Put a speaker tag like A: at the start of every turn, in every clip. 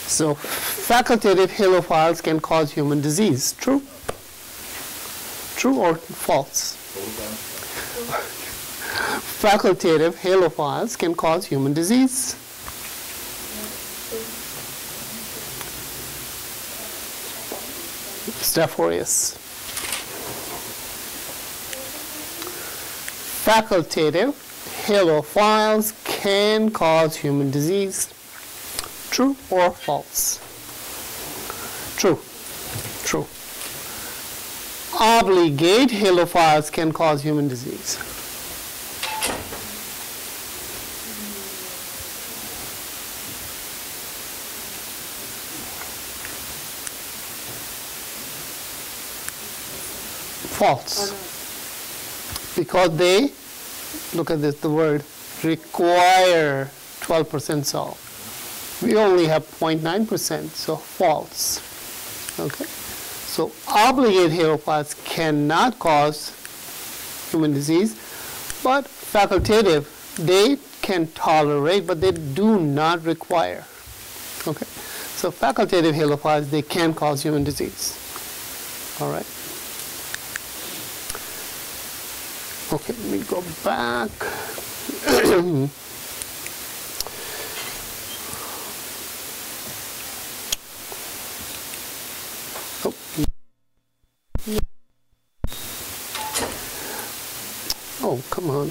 A: So facultative halophiles can cause human disease. True? True or false? Facultative halophiles can cause human disease. Staph aureus. Facultative halophiles can cause human disease. True or false? True. True. Obligate halophiles can cause human disease. False. Because they, look at this, the word, require 12% salt. We only have 0.9%, so false. Okay? So obligate halophiles cannot cause human disease, but facultative, they can tolerate, but they do not require. Okay? So facultative halophiles, they can cause human disease. All right? Okay, let me go back. Oh, come on.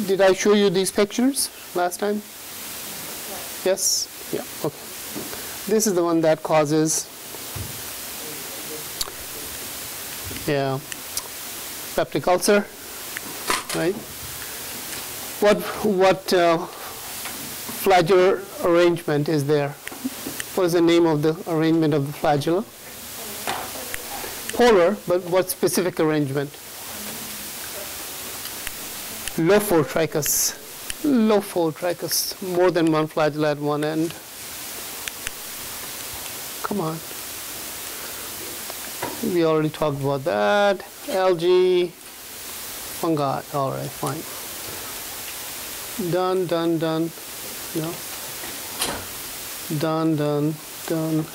A: Did I show you these pictures last time? Yes? Yeah, okay. This is the one that causes peptic ulcer, right? What flagellar arrangement is there? What is the name of the arrangement of the flagella? Polar, but what specific arrangement? Lophotrichus. Lophotrichus. More than one flagella at one end. Come on. We already talked about that. Algae, fungi. All right, fine. Done, done, done. No. Done, done, done.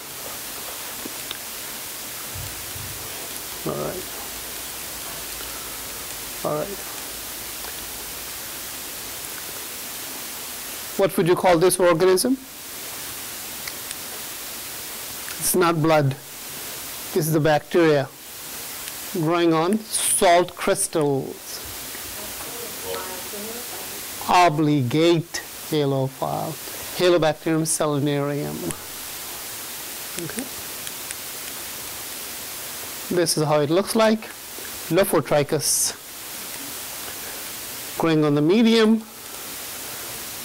A: All right. All right. What would you call this organism? It's not blood. This is the bacteria growing on salt crystals. Obligate halophile. Halobacterium selenarium. Okay. This is how it looks like. Lophotrichus growing on the medium.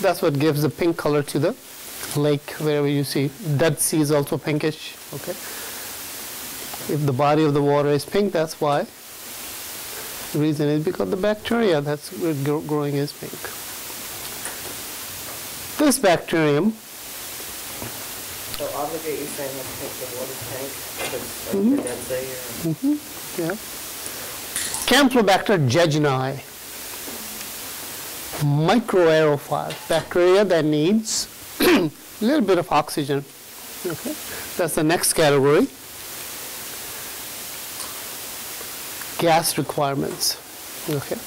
A: That's what gives the pink color to the lake, wherever you see. Dead Sea is also pinkish. Okay. If the body of the water is pink, that's why. The reason is because the bacteria that's growing is pink. This bacterium.
B: So obligate, you're saying that's pink, the water's pink, if it's like the Dead Sea or...
A: Yeah. Campylobacter jejuni. Microaerophile. Bacteria that needs a little bit of oxygen. Okay. That's the next category. Gas requirements. Okay.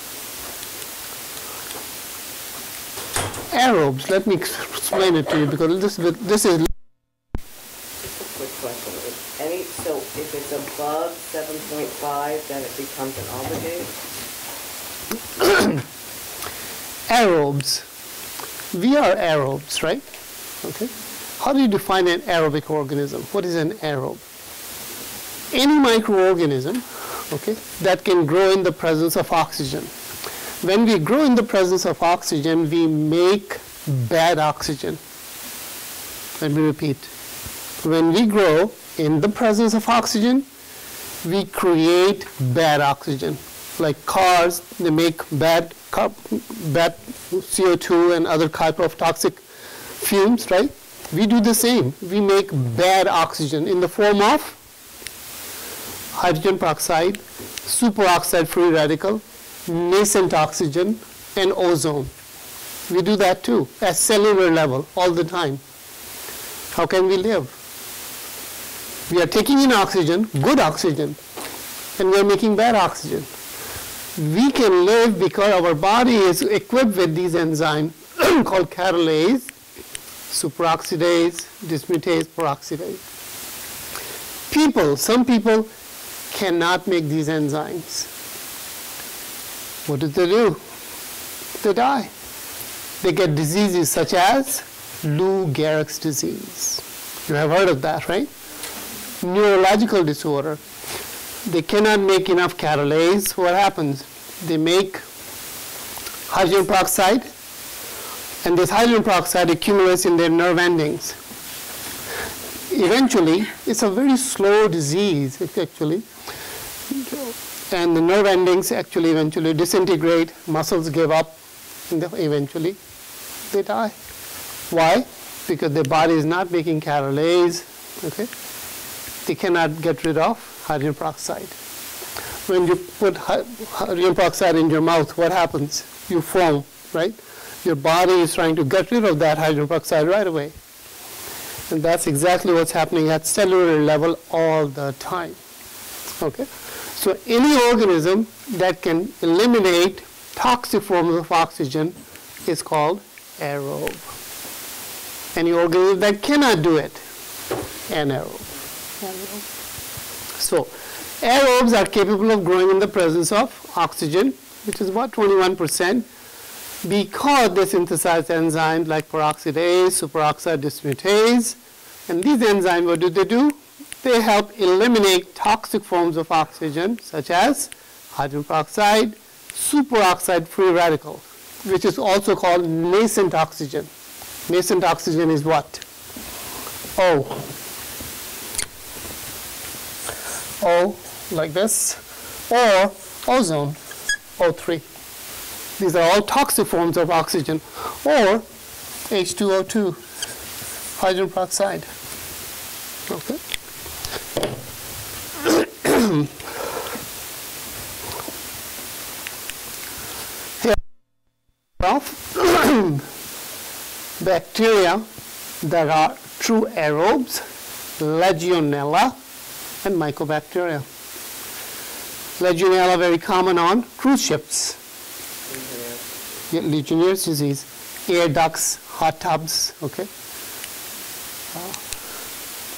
A: Aerobes. Let me explain it to you because this is.
B: Just a quick question. So if it's above 7.5, then it becomes an obligate?
A: Aerobes. We are aerobes, right? Okay. How do you define an aerobic organism? What is an aerobe? Any microorganism, okay, that can grow in the presence of oxygen. When we grow in the presence of oxygen, we make bad oxygen. Let me repeat. When we grow in the presence of oxygen, we create bad oxygen. Like cars, they make bad CO2 and other type of toxic fumes, right? We do the same. We make bad oxygen in the form of hydrogen peroxide, superoxide free radical, nascent oxygen, and ozone. We do that too, at cellular level, all the time. How can we live? We are taking in oxygen, good oxygen, and we are making bad oxygen. We can live because our body is equipped with these enzymes called catalase, superoxidase, dismutase, peroxidase. Some people cannot make these enzymes. What do? They die. They get diseases such as Lou Gehrig's disease. You have heard of that, right? Neurological disorder. They cannot make enough catalase. What happens? They make hydrogen peroxide, and this hydrogen peroxide accumulates in their nerve endings. Eventually, it's a very slow disease, actually, and the nerve endings actually eventually disintegrate, muscles give up, and eventually they die. Why? Because their body is not making catalase, okay? They cannot get rid of hydrogen peroxide. When you put hydrogen peroxide in your mouth, what happens? You foam, right? Your body is trying to get rid of that hydrogen peroxide right away. And that's exactly what's happening at cellular level all the time. Okay? So any organism that can eliminate toxic forms of oxygen is called aerobe. Any organism that cannot do it, anaerobe. So aerobes are capable of growing in the presence of oxygen, which is about 21%, because they synthesize enzymes like peroxidase, superoxide dismutase. And these enzymes, what do? They help eliminate toxic forms of oxygen, such as hydrogen peroxide, superoxide free radical, which is also called nascent oxygen. Nascent oxygen is what? O. O, like this, or ozone, O3. These are all toxic forms of oxygen, or H2O2, hydrogen peroxide. Okay. Here are bacteria that are true aerobes, Legionella and Mycobacteria. Legionella very common on cruise ships. Legionnaire's disease, air ducts, hot tubs, okay?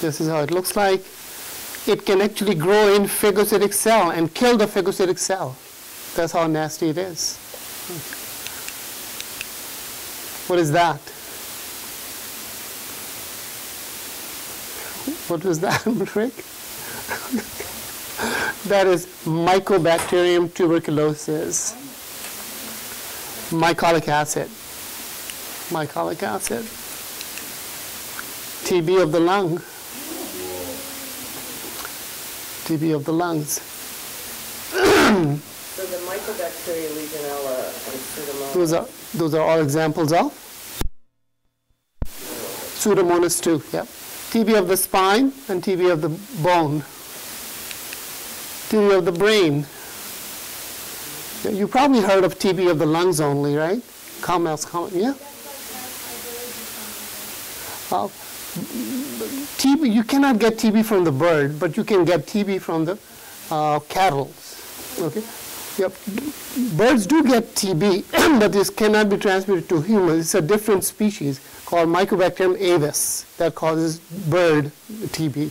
A: This is how it looks like. It can actually grow in phagocytic cell and kill the phagocytic cell. That's how nasty it is. Okay. What is that? What was that, Rick? That is Mycobacterium tuberculosis. Mycolic acid. Mycolic acid. TB of the lung. TB of the lungs.
B: So the Mycobacteria, Legionella, and Pseudomonas.
A: Those are all examples of Pseudomonas too. Yeah. TB of the spine and TB of the bone. TB of the brain. You probably heard of TB of the lungs only, right? Yeah. TB, you cannot get TB from the bird, but you can get TB from the cattle. Okay. Yep. Birds do get TB, but this cannot be transmitted to humans. It's a different species called Mycobacterium avis that causes bird TB,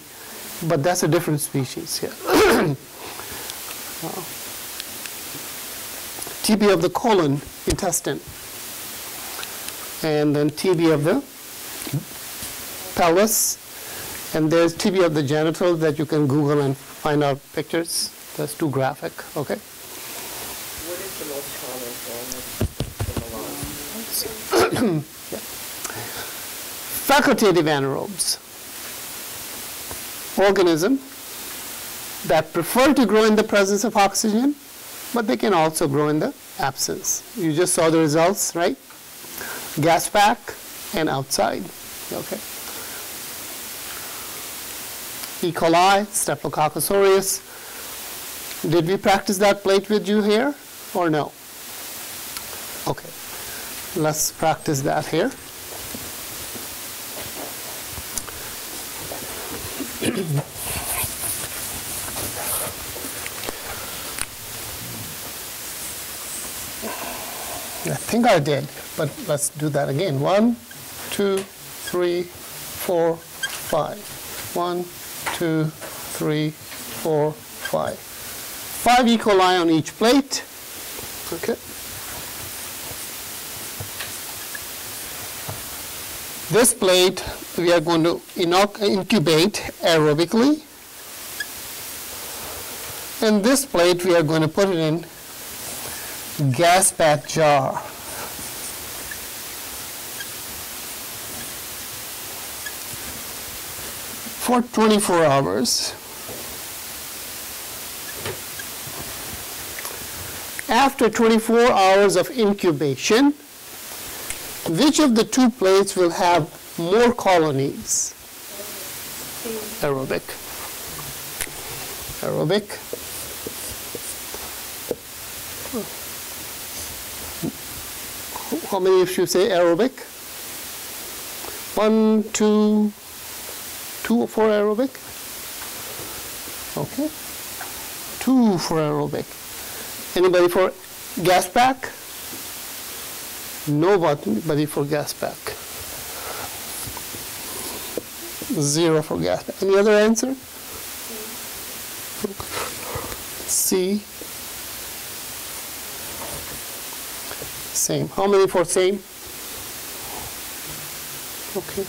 A: but that's a different species. Yeah. TB of the colon, intestine, and then TB of the pelvis, and there's TB of the genitals that you can Google and find out pictures. That's too graphic, okay?
B: What is the most common form of the lung?
A: Yeah. Facultative anaerobes, organisms that prefer to grow in the presence of oxygen, but they can also grow in the absence. You just saw the results, right? Gas pack and outside, okay? Ecoli, Staphylococcus aureus. Did we practice that plate with you here or no? Okay. Let's practice that here. I think I did, but let's do that again. 1, 2, 3, 4, 5. 1, 2, 3, 4, 5. 5 E. coli on each plate. Okay. This plate we are going to incubate aerobically. And this plate we are going to put it in gas pact jar. For 24 hours. After 24 hours of incubation, which of the two plates will have more colonies? Aerobic. Aerobic. How many of you say aerobic? 1, 2, 2 for aerobic? Okay. 2 for aerobic. Anybody for gas pack? Nobody for gas pack. 0 for gas pack. Any other answer? C. Same. How many for same? Okay.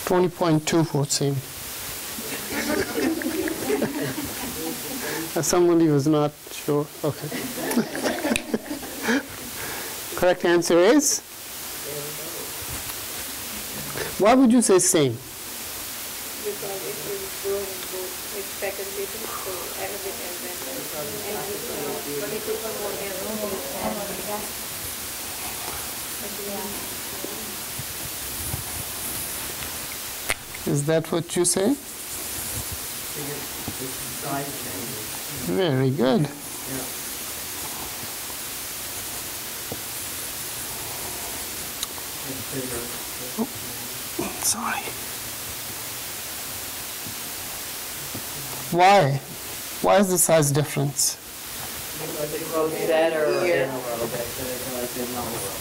A: 20.2 for same. Somebody was not sure. Okay. Correct answer is? Why would you say same?
C: Because it will grow in both its facultative, so Arabic and then but it will more
A: Is that what you say? Very good. Oh, sorry. Why? Why is the size difference?
B: Because it grows better in aerobic than it does in non-aerobic.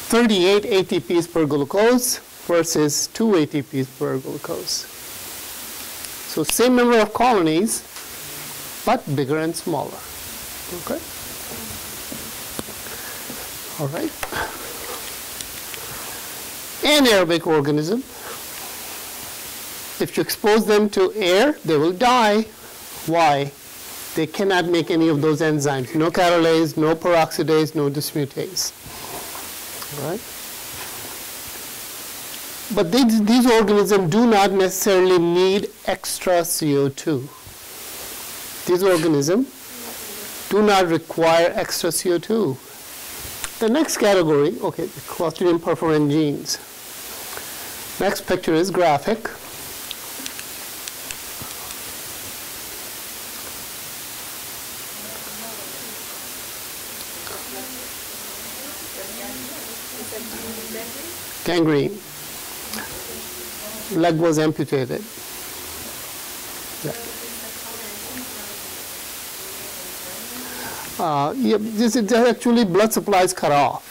A: $38 ATPs per glucose versus 2 ATPs per glucose. So same number of colonies, but bigger and smaller. Okay. All right. Anaerobic organism, if you expose them to air, they will die. Why? They cannot make any of those enzymes. No catalase, no peroxidase, no dismutase. All right? But these organisms do not necessarily need extra CO2. These organisms do not require extra CO2. The next category, okay, the Clostridium perforans genes. Next picture is graphic. Gangrene. Leg was amputated. Yeah. This is actually blood supply is cut off.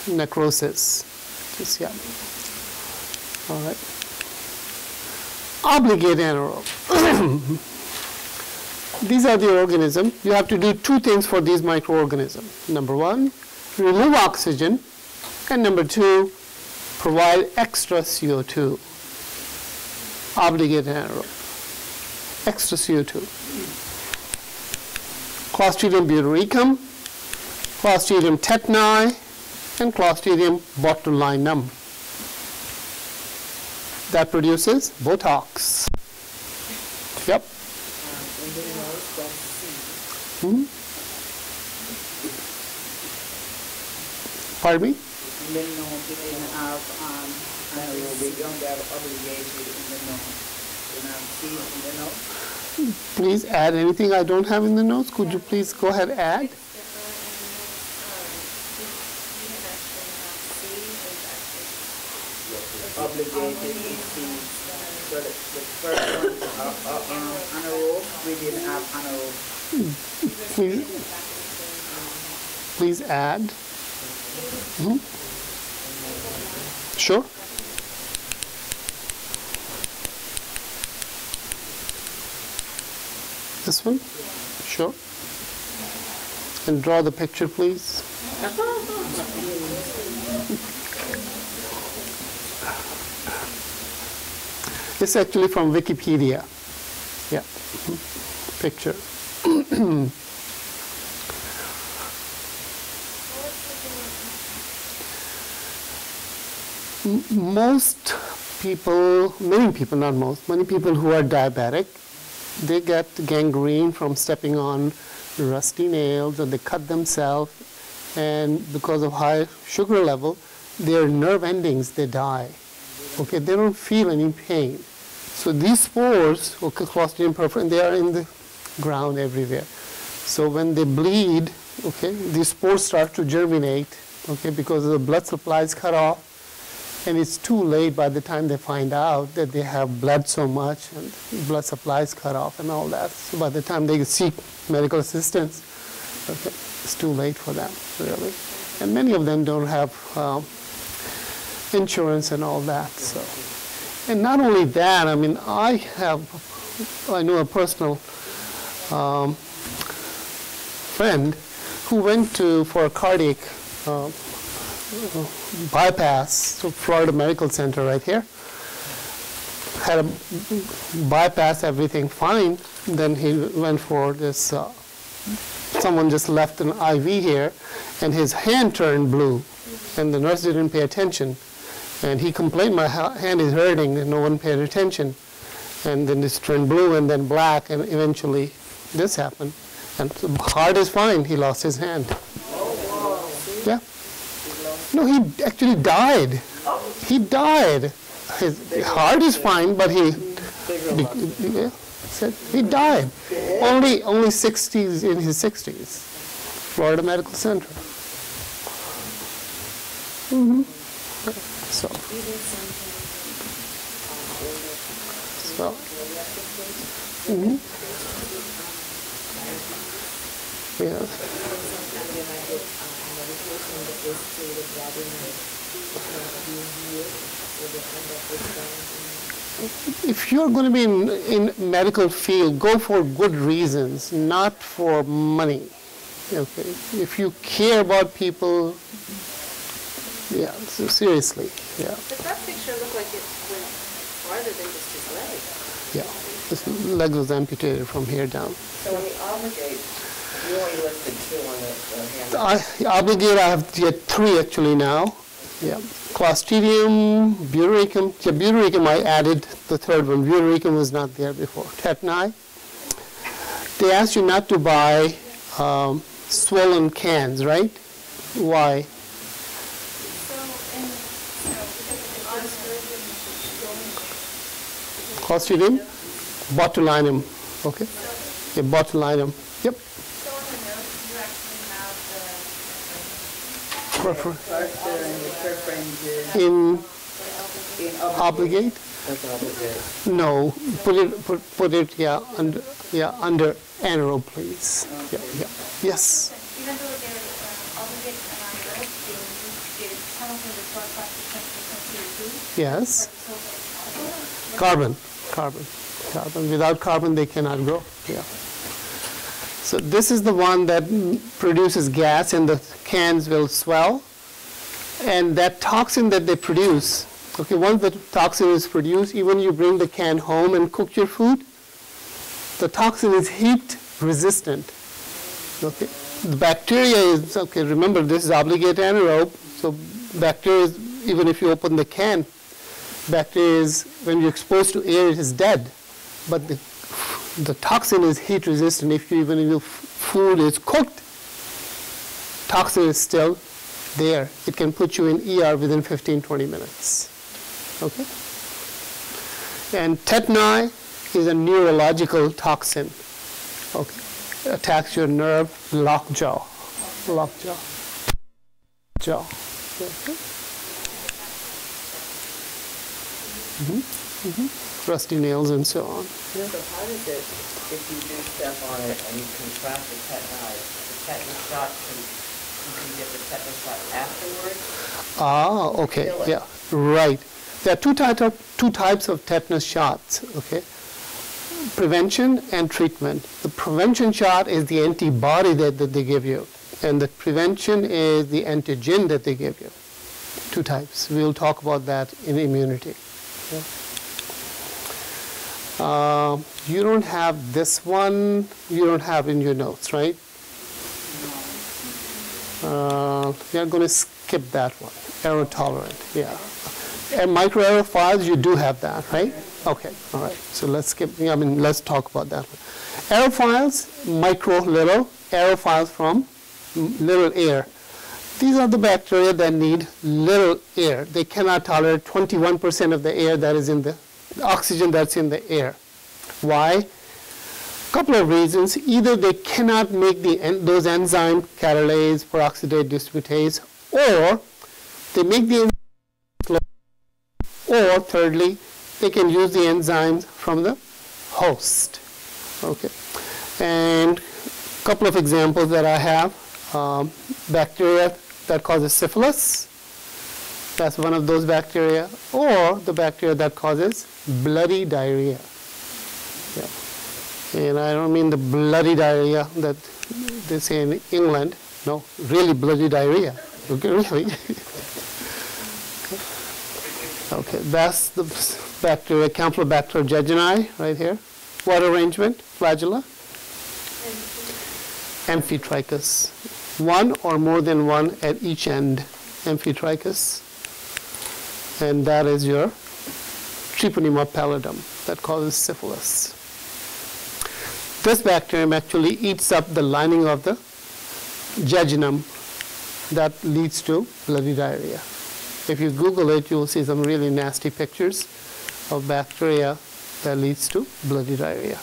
A: Necrosis. Just, yeah. All right. Obligate anaerobe. These are the organisms. You have to do two things for these microorganisms. Number one, remove oxygen. And number two, provide extra CO2. Obligate anaerobe. Extra CO2. Clostridium butyricum, Clostridium tetani, and Clostridium botulinum. That produces Botox. Yep. Hmm? Pardon me?
D: Didn't know we didn't have anaerobic, you don't have obligated in the notes. You have C in the notes.
A: Please add anything I don't have in the notes. Could you please go ahead and add?
D: Obligated in C. So the first one, anaerobe, we didn't have anaerobe.
A: Please add. Sure. This one? Sure. And draw the picture, please. It's actually from Wikipedia. Yeah. Picture. Most people, many people, not most, many people who are diabetic, they get gangrene from stepping on rusty nails, or they cut themselves, and because of high sugar level, their nerve endings, they die. Okay, they don't feel any pain. So these spores, okay, Clostridium perfringens, they are in the ground everywhere. So when they bleed, okay, these spores start to germinate, okay, because the blood supply is cut off, and it's too late by the time they find out that they have bled so much and blood supply is cut off and all that. So by the time they seek medical assistance, okay, it's too late for them, really. And many of them don't have insurance and all that. So, and not only that, I mean, I know a personal friend who went for a cardiac bypass to Florida Medical Center right here. Had a bypass, everything fine. Then he went for this, someone just left an IV here, and his hand turned blue, and the nurse didn't pay attention. And he complained, my hand is hurting, and no one paid attention. And then this turned blue and then black, and eventually this happened. And the heart is fine, he lost his hand. Yeah. No, he actually died. He died. His heart is fine, but he died. Only 60s, in his 60s. Florida Medical Center. So yeah. If you're going to be in medical field, go for good reasons, not for money. Okay. If you care about people, yeah, so seriously, yeah.
C: But that picture looked like it went farther than just his leg.
A: Yeah, his leg was amputated from here down.
B: So on the obligate, you only listed 2 on the hand.
A: Obligate, I have yet 3 actually now. Yeah, Clostridium, Buricum. Yeah, Buricum I added the 3rd one. Buricum was not there before. Tetani. They asked you not to buy swollen cans, right? Why? Clostridium, botulinum. Okay. Yeah, botulinum. Yep.
C: So on the note, you actually have
D: In
A: obligate?
B: That's obligate.
A: No, put it under anaerobe, please. Yeah. Yes.
C: even though they're obligate and anaerobe, they some of them record 5 to 10% CO2.
A: Yes.
C: So,
A: Carbon. Without carbon, they cannot grow. Yeah. So this is the one that produces gas, and the cans will swell. And that toxin that they produce, okay, once the toxin is produced, even you bring the can home and cook your food, the toxin is heat resistant. Okay. The bacteria is, okay, remember this is obligate anaerobe, so bacteria is, even if you open the can, bacteria is, when you're exposed to air, it is dead. But the toxin is heat resistant. Even if your food is cooked, toxin is still there. It can put you in ER within 15-20 minutes. Okay? And tetani is a neurological toxin. Okay? Attacks your nerve, lockjaw. Lockjaw. Jaw. Okay? Rusty nails and so on. Yeah.
B: So how does it, if you do step on it and you contract the tetanus shot, you can get the tetanus shot afterwards?
A: Ah, okay, yeah, right. There are two types of tetanus shots, okay? Prevention and treatment. The prevention shot is the antibody that they give you, and the prevention is the antigen that they give you. Two types. We'll talk about that in immunity. Yeah. You don't have this one, you don't have in your notes, right? We are going to skip that one. Error tolerant, yeah. And micro aerophiles, you do have that, right? Okay, all right. So let's skip, let's talk about that one. Aerophiles, micro, little, aerophiles from little air. These are the bacteria that need little air. They cannot tolerate 21% of the air that is in the oxygen that's in the air. Why? Couple of reasons. Either they cannot make those enzymes, catalase, peroxidase, dismutase, or they make the enzymes, or thirdly, they can use the enzymes from the host. Okay. And a couple of examples that I have. Bacteria that causes syphilis, that's one of those bacteria, or the bacteria that causes bloody diarrhea. Yeah. And I don't mean the bloody diarrhea that they say in England. No, really bloody diarrhea. Okay, really. Okay, that's the bacteria, Campylobacter jejuni, right here. What arrangement? Flagella. Amphitrachus. One or more than one at each end. Amphitrachus. And that is your Treponema pallidum that causes syphilis. This bacterium actually eats up the lining of the jejunum that leads to bloody diarrhea. If you Google it, you'll see some really nasty pictures of bacteria that leads to bloody diarrhea.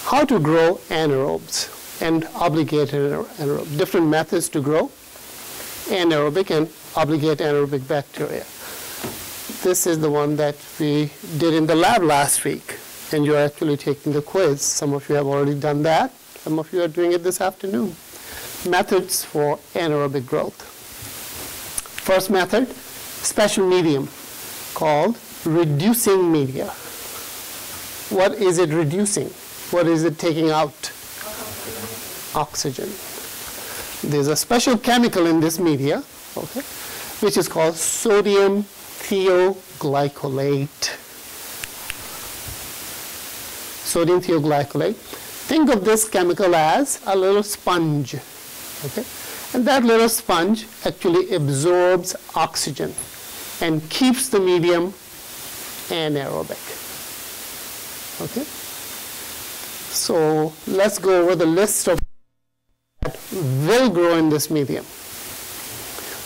A: How to grow anaerobes and obligated anaerobes. Different methods to grow anaerobic and obligate anaerobic bacteria. This is the one that we did in the lab last week, and you're actually taking the quiz. Some of you have already done that. Some of you are doing it this afternoon. Methods for anaerobic growth. First method, special medium called reducing media. What is it reducing? What is it taking out? Oxygen. There's a special chemical in this media, okay, which is called sodium thioglycolate. Sodium thioglycolate. Think of this chemical as a little sponge, okay? And that little sponge actually absorbs oxygen and keeps the medium anaerobic, okay? So let's go over the list of that will grow in this medium.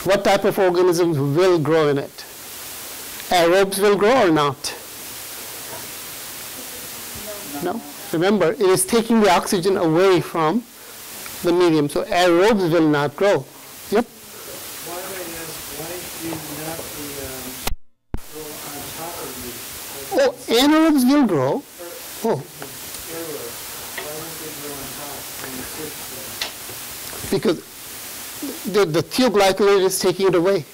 A: What type of organisms will grow in it? Aerobes will grow or not? No. Remember, it is taking the oxygen away from the medium, so aerobes will not grow. Yep.
E: Why do you not grow on top of the?
A: Oh, anaerobes will grow. Oh. Because the thioglycolate is taking it away.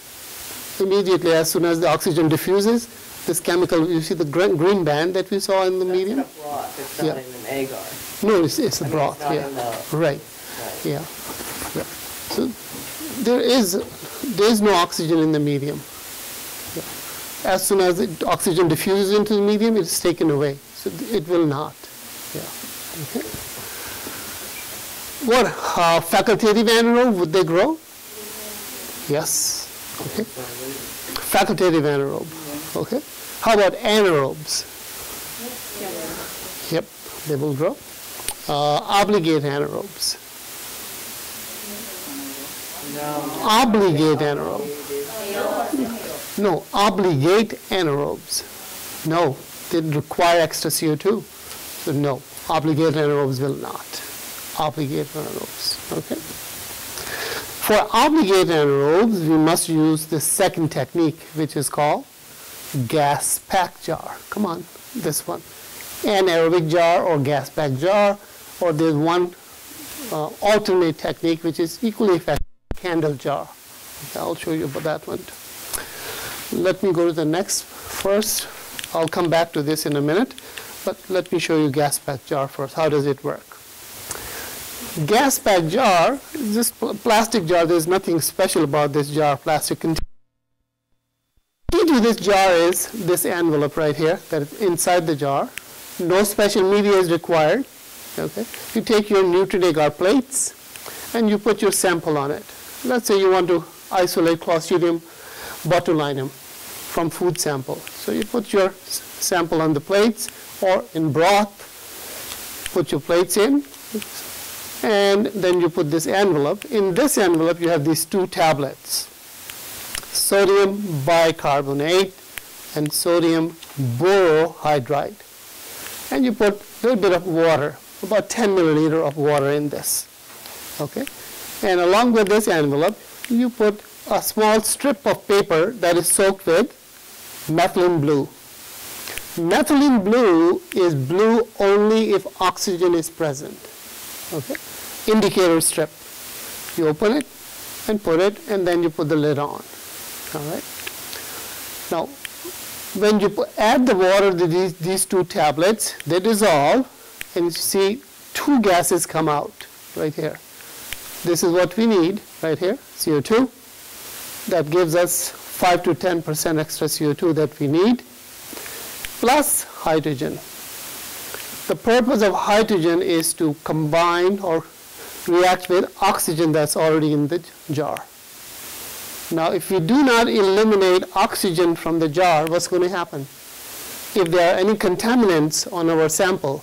A: Immediately, as soon as the oxygen diffuses, this chemical, you see the green band that we saw in the medium?
B: That's in a broth. It's not in an agar.
A: No, it's a broth,
B: it's not
A: yeah.
B: in the,
A: Right, yeah. So there is no oxygen in the medium. Yeah. As soon as the oxygen diffuses into the medium, it's taken away. So it will not. Yeah. Okay. What facultative anaerobe, would they grow? Yes. Okay. Facultative anaerobe. Okay. How about anaerobes? Yep, they will grow. Obligate anaerobes. Obligate anaerobe. No, obligate anaerobes. No, they require extra CO2. So no, obligate anaerobes will not. Obligate anaerobes, okay? For obligate anaerobes, we must use the second technique, which is called gas pack jar. Come on, this one. Anaerobic jar or gas pack jar, or there's one alternate technique which is equally effective, candle jar. Okay, I'll show you about that one. Let me go to the next first. I'll come back to this in a minute, but let me show you gas pack jar first. How does it work? Gas pack jar is this plastic jar. There's nothing special about this jar, plastic container. The key to this jar is this envelope right here that is inside the jar. No special media is required. Okay. You take your Nutri-Agar plates and you put your sample on it. Let's say you want to isolate Clostridium botulinum from food sample. So you put your sample on the plates or in broth, put your plates in, and then you put this envelope. In this envelope you have these two tablets, sodium bicarbonate and sodium borohydride. And you put a little bit of water, about 10 milliliter of water in this. Okay? And along with this envelope, you put a small strip of paper that is soaked with methylene blue. Methylene blue is blue only if oxygen is present. Okay? Indicator strip. You open it and put it, and then you put the lid on. All right? Now, when you add the water to these two tablets, they dissolve, and you see two gases come out right here. This is what we need right here, CO2. That gives us 5 to 10% extra CO2 that we need, plus hydrogen. The purpose of hydrogen is to combine or react with oxygen that's already in the jar. Now, if we do not eliminate oxygen from the jar, what's going to happen? If there are any contaminants on our sample,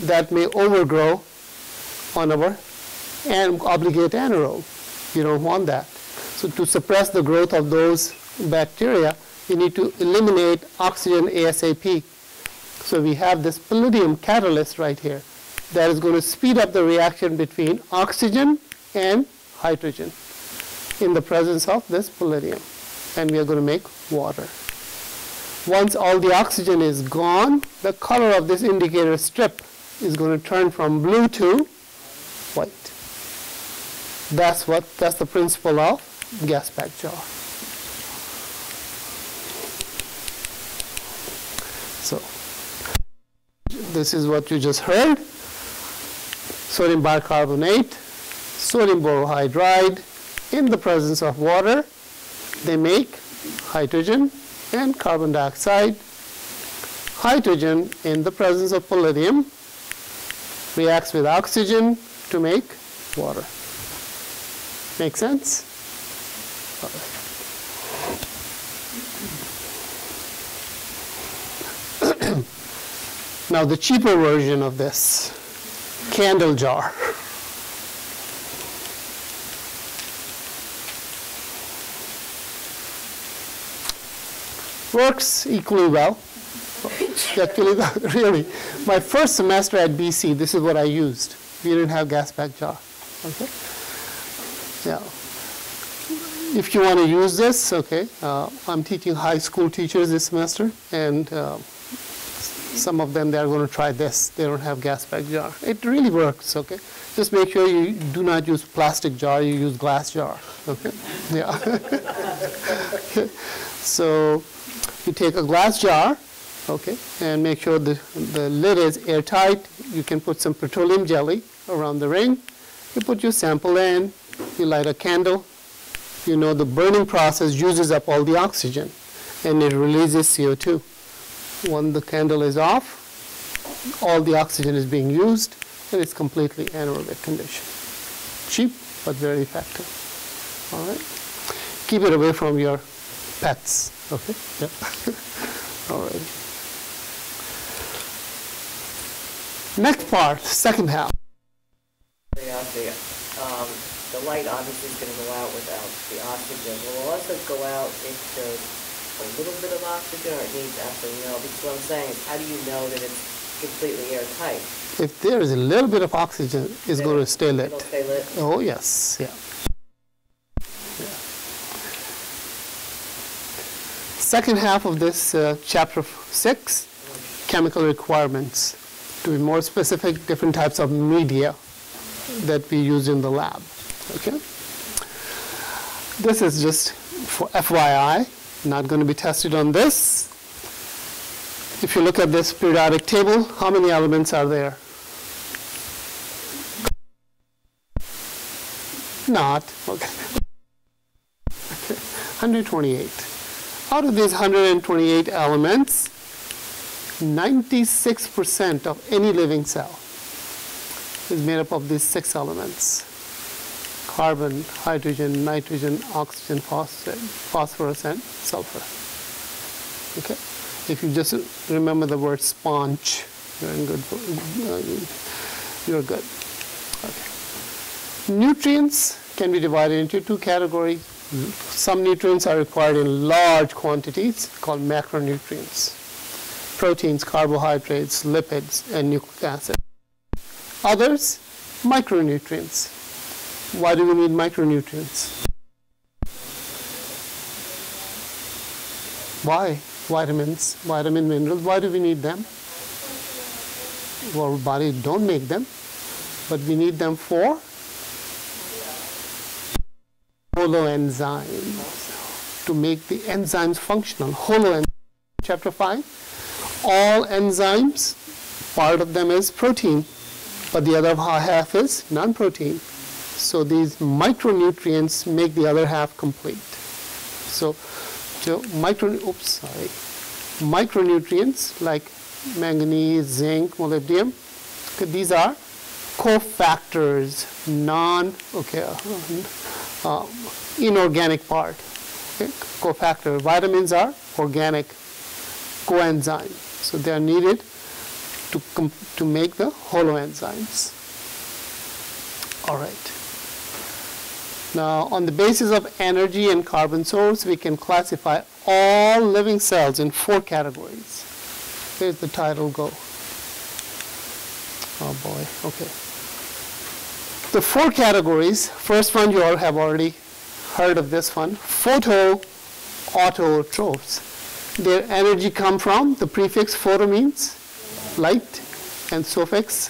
A: that may overgrow on our obligate anaerobe. You don't want that. So to suppress the growth of those bacteria, you need to eliminate oxygen ASAP. So we have this palladium catalyst right here that is going to speed up the reaction between oxygen and hydrogen in the presence of this palladium. And we are going to make water. Once all the oxygen is gone, the color of this indicator strip is going to turn from blue to white. That's the principle of gas pack jar. So this is what you just heard. Sodium bicarbonate, sodium borohydride, in the presence of water, they make hydrogen and carbon dioxide. Hydrogen in the presence of palladium reacts with oxygen to make water. Make sense? All right. Now the cheaper version of this, candle jar. Works equally well. Actually, really, my first semester at BC, this is what I used. We didn't have gas pack jar. Okay. Yeah. If you want to use this, okay. I'm teaching high school teachers this semester, and some of them, they're going to try this. They don't have gas pack jar. It really works. Okay. Just make sure you do not use plastic jar. You use glass jar. Okay. Yeah. So you take a glass jar, okay, and make sure the lid is airtight. You can put some petroleum jelly around the ring. You put your sample in, you light a candle. You know the burning process uses up all the oxygen, and it releases CO2. When the candle is off, all the oxygen is being used, and it's completely anaerobic condition. Cheap, but very effective. All right? Keep it away from your pets. Okay? Yeah. All right. Next part, second half.
B: Curiosity, the light obviously is going to go out without the oxygen. Will it also go out if there's a little bit of oxygen, or it needs absolutely no? Because what I'm saying is, how do you know that it's completely airtight?
A: If there is a little bit of oxygen, it's going to stay lit.
B: It'll stay lit?
A: Oh, yes. Yeah. Second half of this chapter 6, chemical requirements. To be more specific, different types of media that we use in the lab. Okay. This is just for FYI, not going to be tested on this. If you look at this periodic table, how many elements are there? Not. Okay. 128. Out of these 128 elements, 96% of any living cell is made up of these 6 elements: carbon, hydrogen, nitrogen, oxygen, phosphorus, and sulfur. Okay? If you just remember the word sponge, you're in good. You're good. Okay. Nutrients can be divided into 2 categories. Some nutrients are required in large quantities, called macronutrients: proteins, carbohydrates, lipids, and nucleic acid. Others, micronutrients. Why do we need micronutrients? Why? Vitamins, vitamin minerals, why do we need them? Our body don't make them, but we need them for holoenzymes, to make the enzymes functional. Holoenzymes, chapter 5. All enzymes, part of them is protein, but the other half is non-protein. So these micronutrients make the other half complete. So micronutrients like manganese, zinc, molybdenum, okay, these are cofactors, inorganic part. Okay? Cofactor. Vitamins are organic coenzymes, so they are needed to make the holoenzymes. All right. Now, on the basis of energy and carbon source, we can classify all living cells in 4 categories. Here's the title go. Oh boy, okay. The 4 categories, first one you all have already heard of this one, autotrophs. Their energy come from, the prefix photo means light, and suffix,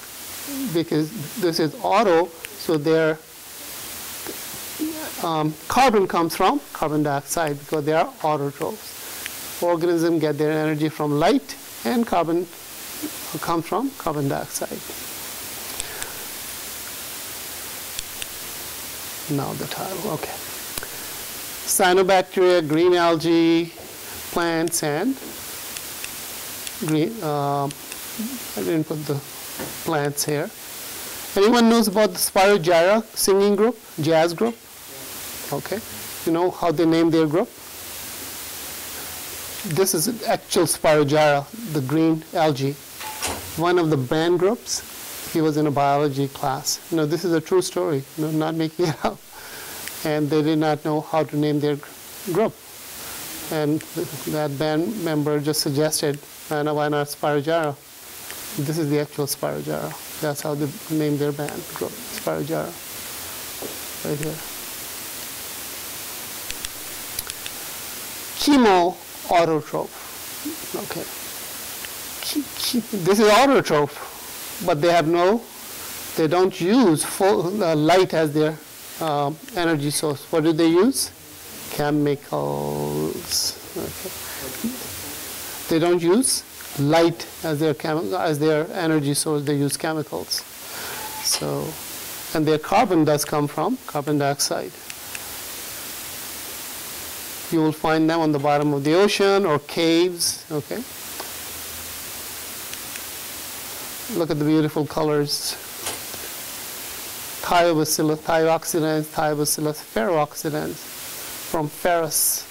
A: because this is auto, so their carbon comes from carbon dioxide, because they are autotrophs. Organisms get their energy from light, and carbon comes from carbon dioxide. Now the title, okay. Cyanobacteria, green algae, plants, and green, I didn't put the plants here. Anyone knows about the Spirogyra singing group, jazz group? Okay. You know how they name their group? This is actual Spirogyra, the green algae. One of the band groups, he was in a biology class. You know, this is a true story, you know, not making it up. And they did not know how to name their group. And that band member just suggested, why not Spirogyra? This is the actual Spirogyra. That's how they named their band group, Spirogyra. Right here. Chemoautotroph. Okay. This is autotroph, but they don't use full light as their energy source. What do they use? Chemicals. Okay. They don't use light as their energy source. They use chemicals. So, and their carbon does come from carbon dioxide. You will find them on the bottom of the ocean or caves. Okay. Look at the beautiful colors. Thiobacillus, thioxidants, thiobacillus, ferrooxidants from ferrous.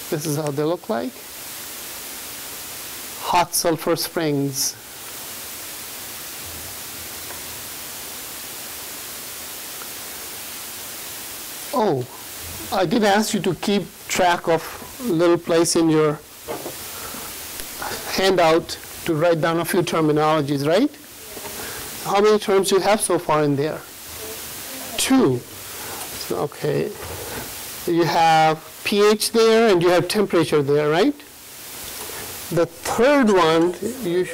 A: This is how they look like. Hot sulfur springs. Oh, I did ask you to keep track of a little place in your handout to write down a few terminologies, right? How many terms do you have so far in there? 2. So, okay. You have pH there and you have temperature there, right? The third one you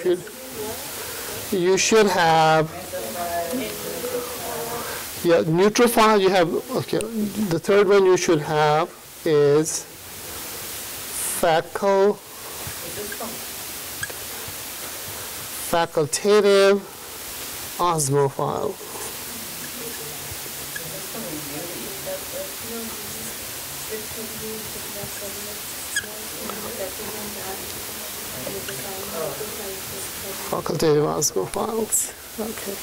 A: should have, yeah, neutrophile you have, okay. The third one you should have is facultative osmophile. Facultative osmophiles. Okay.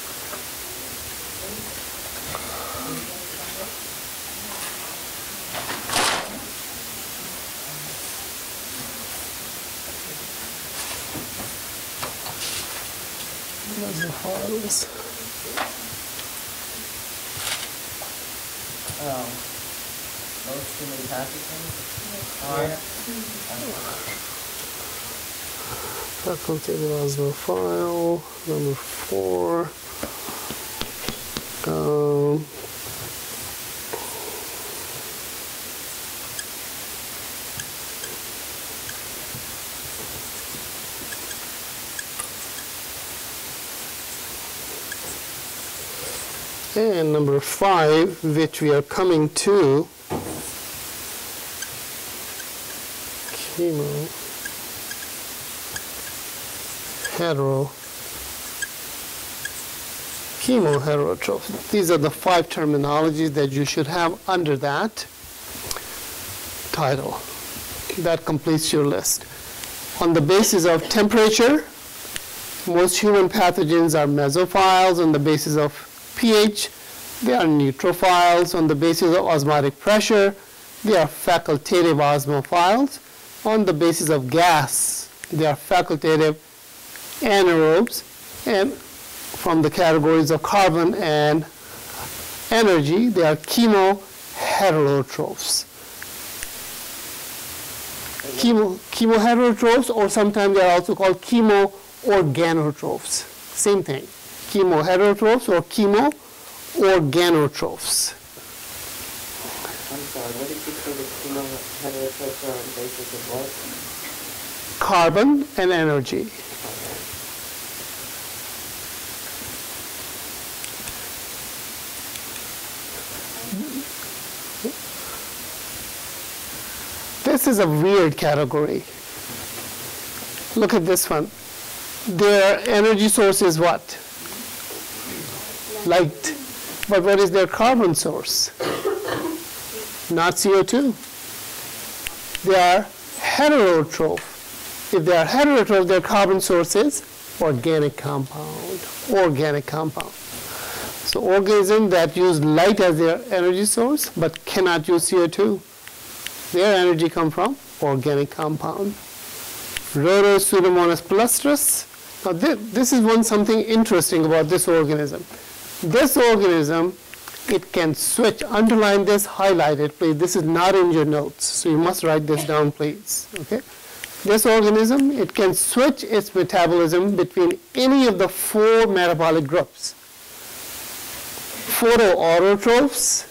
A: Osmophiles.
B: Most human pathogens are
A: Facultative osmophile, number 4. And number 5, which we are coming to, chemoheterotrophs. These are the 5 terminologies that you should have under that title. That completes your list. On the basis of temperature, most human pathogens are mesophiles. On the basis of pH, they are neutrophiles. On the basis of osmotic pressure, they are facultative osmophiles. On the basis of gas, they are facultative anaerobes. And from the categories of carbon and energy, they are chemoheterotrophs. Chemoheterotrophs, or sometimes they are also called chemoorganotrophs. Same thing. Chemoheterotrophs or chemoorganotrophs.
B: I'm sorry, what did you say the chemoheterotrophs are on the basis of what?
A: Carbon and energy. This is a weird category. Look at this one. Their energy source is what? Light. But what is their carbon source? Not CO2. They are heterotroph. If they are heterotroph, their carbon source is organic compound. Organic compound. So organisms that use light as their energy source but cannot use CO2, their energy comes from organic compound. Pseudomonas palustris. Now this is something interesting about this organism. This organism, it can switch. Underline this, highlight it, please. This is not in your notes, so you must write this down, please. Okay? This organism, it can switch its metabolism between any of the 4 metabolic groups. Photoautotrophs,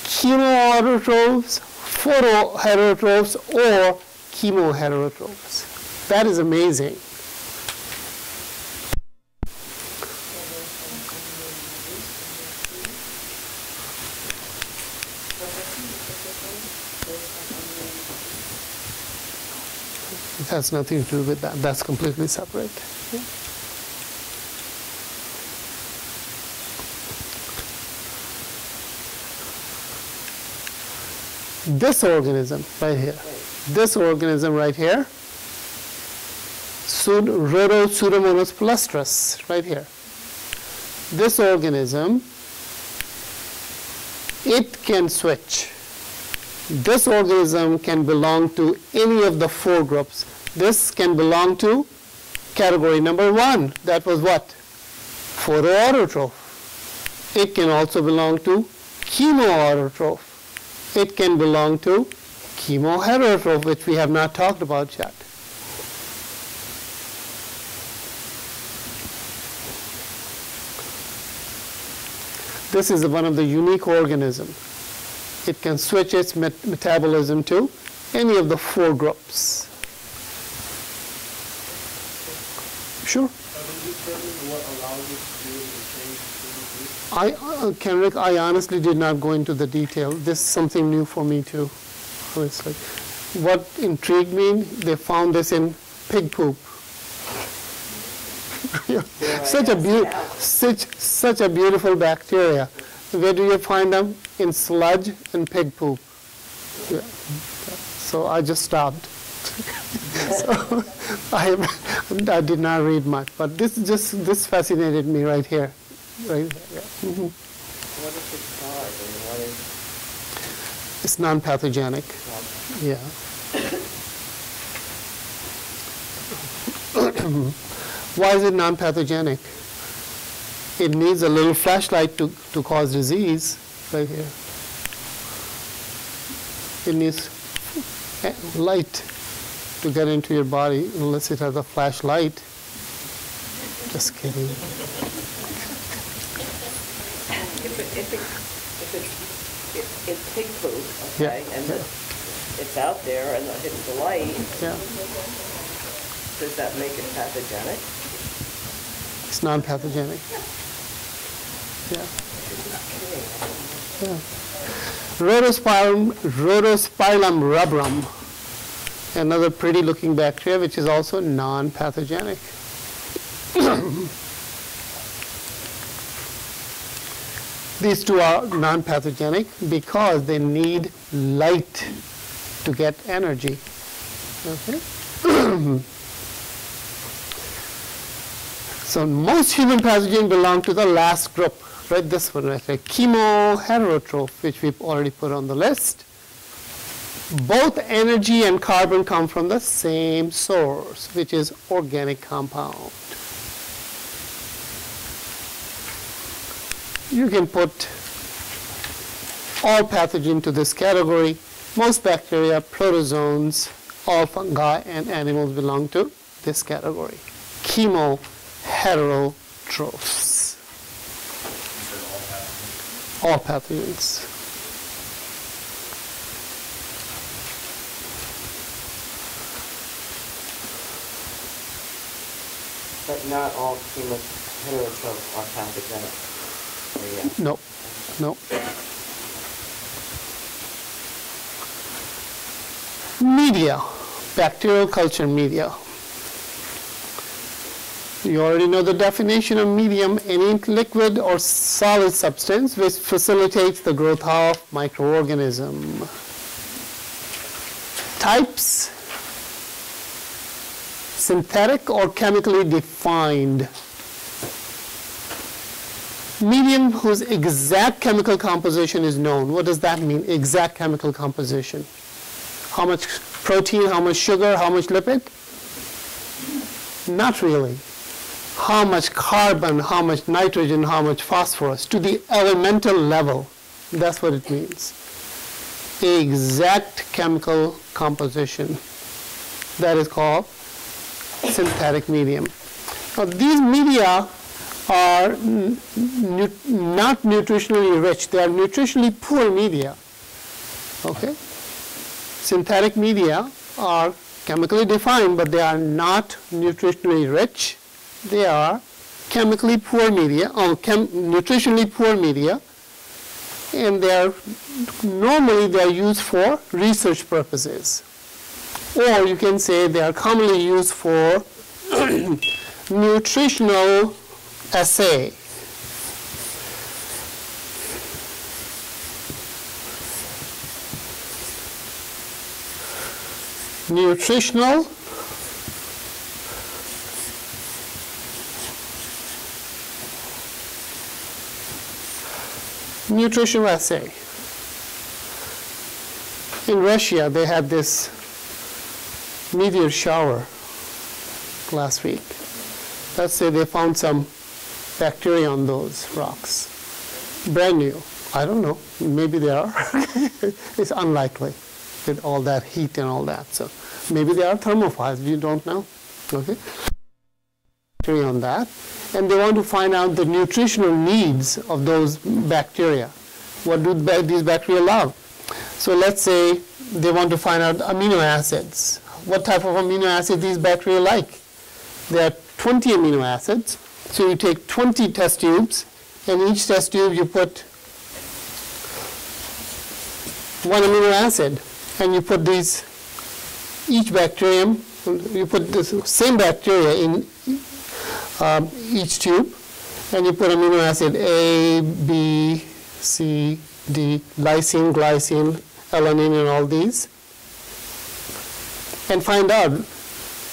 A: chemoautotrophs, photoheterotrophs, or chemoheterotrophs. That is amazing. It has nothing to do with that. That's completely separate. This organism right here, Pseudomonas palustris, right here. This organism, it can switch. This organism can belong to any of the 4 groups. This can belong to category number 1. That was what? Photoautotroph. It can also belong to chemoautotroph. it can belong to chemoheterotroph, which we have not talked about yet. This is one of the unique organisms. It can switch its metabolism to any of the 4 groups. Sure. Kenrick, I honestly did not go into the detail. This is something new for me too, honestly. What intrigued me, they found this in pig poop. Such a beautiful bacteria. Where do you find them? In sludge and pig poop. Yeah. So I just stopped. So I did not read much, but this fascinated me right here. Right here. Yeah. Mm-hmm.
B: What is its cause and what is...
A: It's non-pathogenic. Yeah. Why is it non-pathogenic? It needs a little flashlight to cause disease, right here. It needs light to get into your body unless it has a flashlight. Just kidding.
B: If it's pig poop, okay,
A: Yeah.
B: and it's out there and it hits the light,
A: Yeah.
B: does that make it pathogenic?
A: It's non-pathogenic. Yeah. Yeah. Rhodospirillum rubrum, another pretty looking bacteria which is also non-pathogenic. These two are non-pathogenic because they need light to get energy. Okay? So most human pathogens belong to the last group, right? This one right here, chemoheterotroph, which we've already put on the list. Both energy and carbon come from the same source, which is organic compound. You can put all pathogens to this category. Most bacteria, protozoans, all fungi and animals belong to this category. Chemoheterotrophs. All pathogens.
B: But not all chemoheterotrophs are pathogenic. Yeah.
A: No, no. Media, bacterial culture media. You already know the definition of medium, any liquid or solid substance which facilitates the growth of microorganism. Types, synthetic or chemically defined. Medium whose exact chemical composition is known. What does that mean, exact chemical composition? How much protein, how much sugar, how much lipid? Not really. How much carbon, how much nitrogen, how much phosphorus, to the elemental level. That's what it means. The exact chemical composition. That is called synthetic medium. Now, these media are not nutritionally rich. They are nutritionally poor media. Okay? Synthetic media are chemically defined, but they are not nutritionally rich. They are chemically poor media, or nutritionally poor media, and normally they are used for research purposes. Or you can say they are commonly used for nutritional assay. Nutritional assay. In Russia, they had this meteor shower last week. Let's say they found some bacteria on those rocks, brand new. I don't know. Maybe they are. It's unlikely with all that heat and all that. So maybe they are thermophiles. We don't know. Okay. On that, and they want to find out the nutritional needs of those bacteria. What do these bacteria love? So let's say they want to find out amino acids. What type of amino acid these bacteria like? There are 20 amino acids. So you take 20 test tubes, and each test tube you put one amino acid, and you put these, each bacterium, you put the same bacteria in each tube, and you put amino acid A, B, C, D, lysine, glycine, alanine, and all these, and find out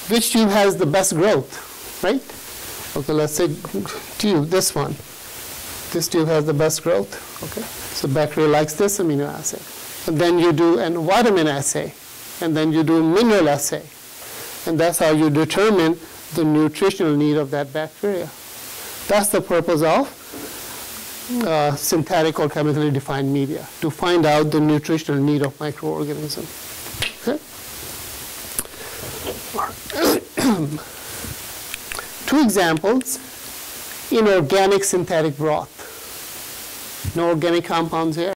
A: which tube has the best growth, right? Okay, let's say tube, this one. This tube has the best growth, okay? So bacteria likes this amino acid. And then you do a vitamin assay, and then you do a mineral assay. And that's how you determine the nutritional need of that bacteria. That's the purpose of synthetic or chemically defined media, to find out the nutritional need of microorganism. Okay? Two examples: inorganic synthetic broth. No organic compounds here.